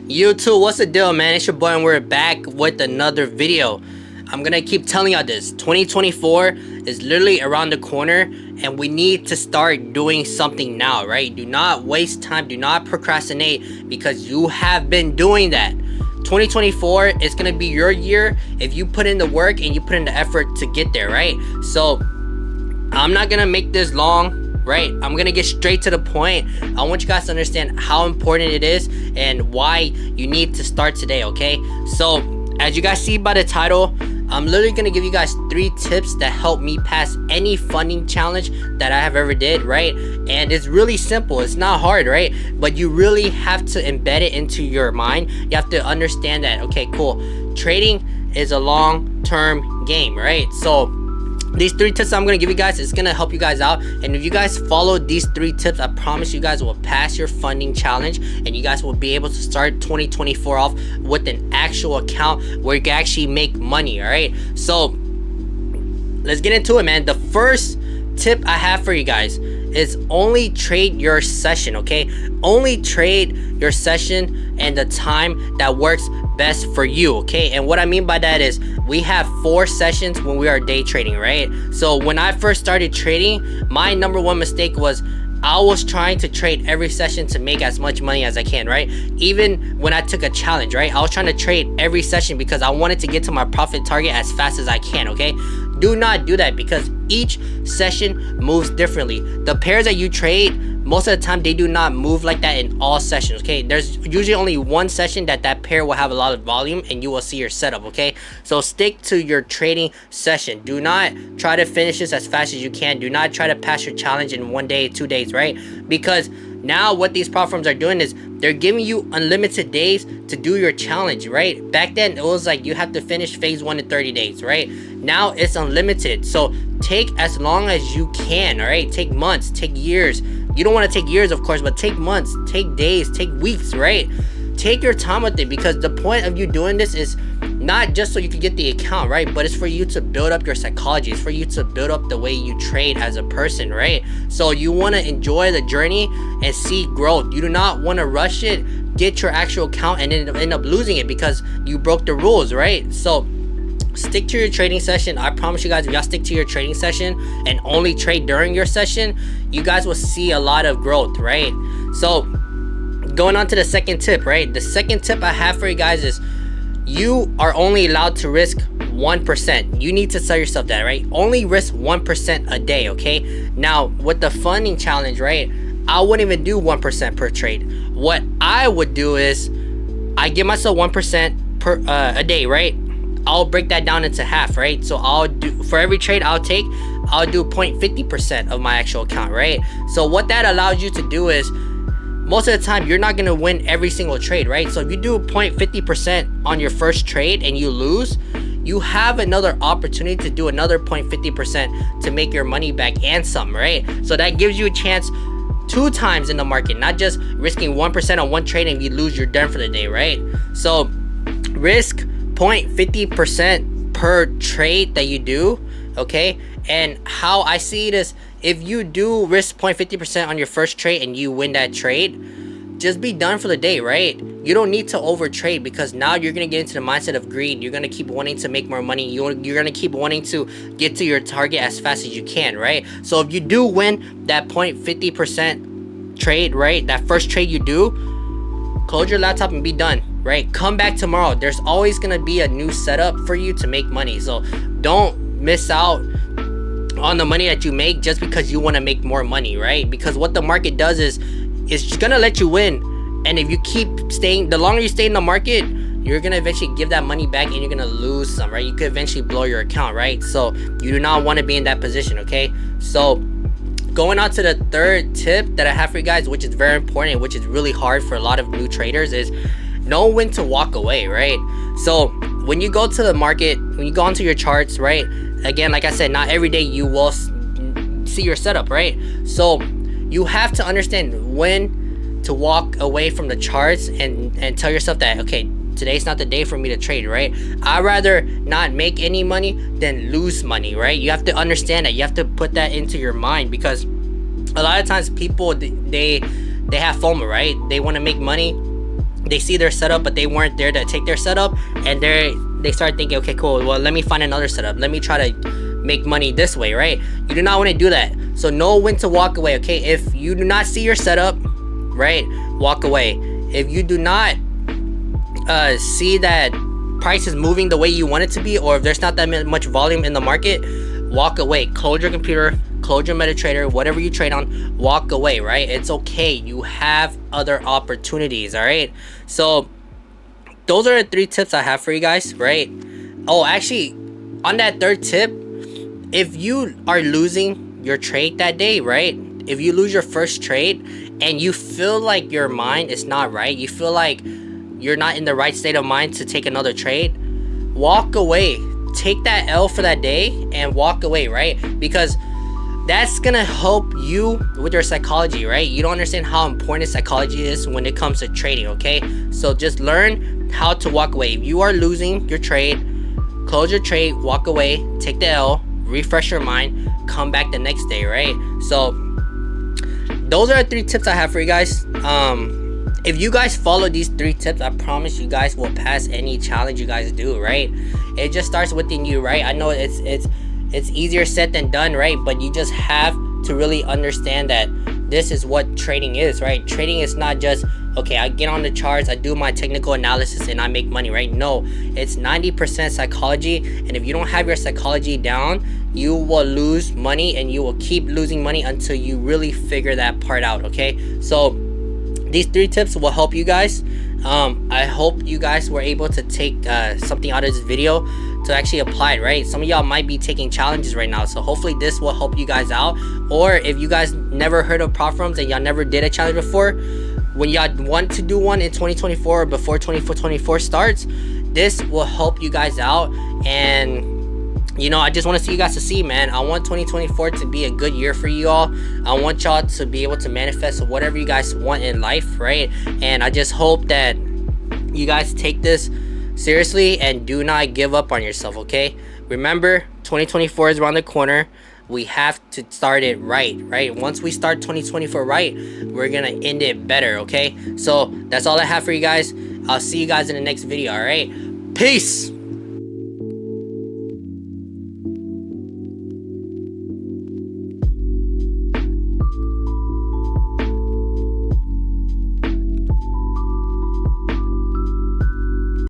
YouTube, what's the deal, man? It's your boy and we're back with another video. I'm gonna keep telling y'all this. 2024 is literally around the corner and we need to start doing something now, right? Do not waste time, do not procrastinate, because you have been doing that. 2024 is gonna be your year if you put in the work and you put in the effort to get there, right? So I'm not gonna make this long, right? I'm gonna get straight to the point. I want you guys to understand how important it is and why you need to start today, okay? So as you guys see by the title, I'm literally gonna give you guys 3 tips that help me pass any funding challenge that I have ever did, right? And it's really simple, it's not hard, right? But you really have to embed it into your mind. You have to understand that, okay, cool, trading is a long-term game, right? So these 3 tips I'm going to give you guys, it's going to help you guys out. And if you guys follow these 3 tips, I promise you guys will pass your funding challenge and you guys will be able to start 2024 off with an actual account where you can actually make money, all right? So let's get into it, man. The first tip I have for you guys is only trade your session, okay? Only trade your session and the time that works best for you, okay? And what I mean by that is we have 4 sessions when we are day trading, right? So when I first started trading, my #1 mistake was I was trying to trade every session to make as much money as I can, right? Even when I took a challenge, right? I was trying to trade every session because I wanted to get to my profit target as fast as I can, okay? Do not do that because each session moves differently. The pairs that you trade, most of the time they do not move like that in all sessions, okay? There's usually only one session that pair will have a lot of volume and you will see your setup, okay? So stick to your trading session. Do not try to finish this as fast as you can. Do not try to pass your challenge in 1 day, 2 days, right? Because now what these platforms are doing is they're giving you unlimited days to do your challenge, right? Back then it was like you have to finish phase 1 in 30 days, right? Now it's unlimited. So take as long as you can, all right? Take months, take years. You don't want to take years, of course, but take months, take days, take weeks, right? Take your time with it, because the point of you doing this is not just so you can get the account, right? But it's for you to build up your psychology. It's for you to build up the way you trade as a person, right? So you want to enjoy the journey and see growth. You do not want to rush it, get your actual account and then end up losing it because you broke the rules, right? So stick to your trading session. I promise you guys, if y'all stick to your trading session and only trade during your session, you guys will see a lot of growth, right? So going on to the second tip, right? The second tip I have for you guys is you are only allowed to risk 1%. You need to tell yourself that, right? Only risk 1% a day, okay? Now with the funding challenge, right, I wouldn't even do 1% per trade. What I would do is I give myself 1% per a day, right? I'll break that down into half, right? So I'll do, for every trade I'll do 0.50% of my actual account, right? So what that allows you to do is most of the time you're not going to win every single trade, right? So if you do 0.50% on your first trade and you lose, you have another opportunity to do another 0.50% to make your money back and some, right? So that gives you a chance 2 times in the market, not just risking 1% on one trade and if you lose, you're done for the day, right? So risk 0.50% per trade that you do, okay? And how I see it is, if you do risk 0.50% on your first trade and you win that trade, just be done for the day, right? You don't need to over trade, because now you're gonna get into the mindset of greed. You're gonna keep wanting to make more money. You're gonna keep wanting to get to your target as fast as you can, right? So if you do win that 0.50% trade, right, that first trade you do, close your laptop and be done, right? Come back tomorrow. There's always gonna be a new setup for you to make money. So don't miss out on the money that you make just because you want to make more money, right? Because what the market does is it's gonna let you win, and if you keep staying, the longer you stay in the market, you're gonna eventually give that money back and you're gonna lose some, right? You could eventually blow your account, right? So you do not want to be in that position, okay? So going on to the third tip that I have for you guys, which is very important, which is really hard for a lot of new traders, is know when to walk away, right? So when you go to the market, when you go onto your charts, right, again, like I said, not every day you will see your setup, right? So you have to understand when to walk away from the charts and tell yourself that, okay, today's not the day for me to trade, right? I'd rather not make any money than lose money, right? You have to understand that. You have to put that into your mind, because a lot of times people, they have FOMO, right? They want to make money they see their setup, but they weren't there to take their setup, and they start thinking, okay, cool, well, let me find another setup, let me try to make money this way, right? You do not want to do that. So know when to walk away, okay? If you do not see your setup, right, walk away. If you do not see that price is moving the way you want it to be, or if there's not that much volume in the market, walk away. Close your computer, close your MetaTrader, whatever you trade on, walk away, right? It's okay. You have other opportunities, all right? So those are the 3 tips I have for you guys, right? Oh, actually, on that 3rd tip, if you are losing your trade that day, right? If you lose your first trade and you feel like your mind is not right, you feel like you're not in the right state of mind to take another trade, walk away. Take that L for that day and walk away, right? Because that's gonna help you with your psychology, right? You don't understand how important psychology is when it comes to trading, okay? So just learn how to walk away. If you are losing your trade, close your trade, walk away, take the L, refresh your mind, come back the next day, right? So those are the 3 tips I have for you guys. If you guys follow these 3 tips, I promise you guys will pass any challenge you guys do, right? It just starts within you, right? I know it's easier said than done, right? But you just have to really understand that this is what trading is, right? Trading is not just, okay, I get on the charts, I do my technical analysis, and I make money, right? No, it's 90% psychology, and if you don't have your psychology down, you will lose money, and you will keep losing money until you really figure that part out, okay? So these 3 tips will help you guys. I hope you guys were able to take something out of this video to actually apply it, right? Some of y'all might be taking challenges right now, so hopefully this will help you guys out. Or if you guys never heard of prop firms and y'all never did a challenge before, when y'all want to do one in 2024 or before 2024 starts, this will help you guys out. And you know, I just want to see you guys to see, man. I want 2024 to be a good year for you all. I want y'all to be able to manifest whatever you guys want in life, right? And I just hope that you guys take this seriously and do not give up on yourself, okay? Remember, 2024 is around the corner. We have to start it right? Once we start 2024 right, we're gonna end it better, okay? So that's all I have for you guys. I'll see you guys in the next video, all right? Peace!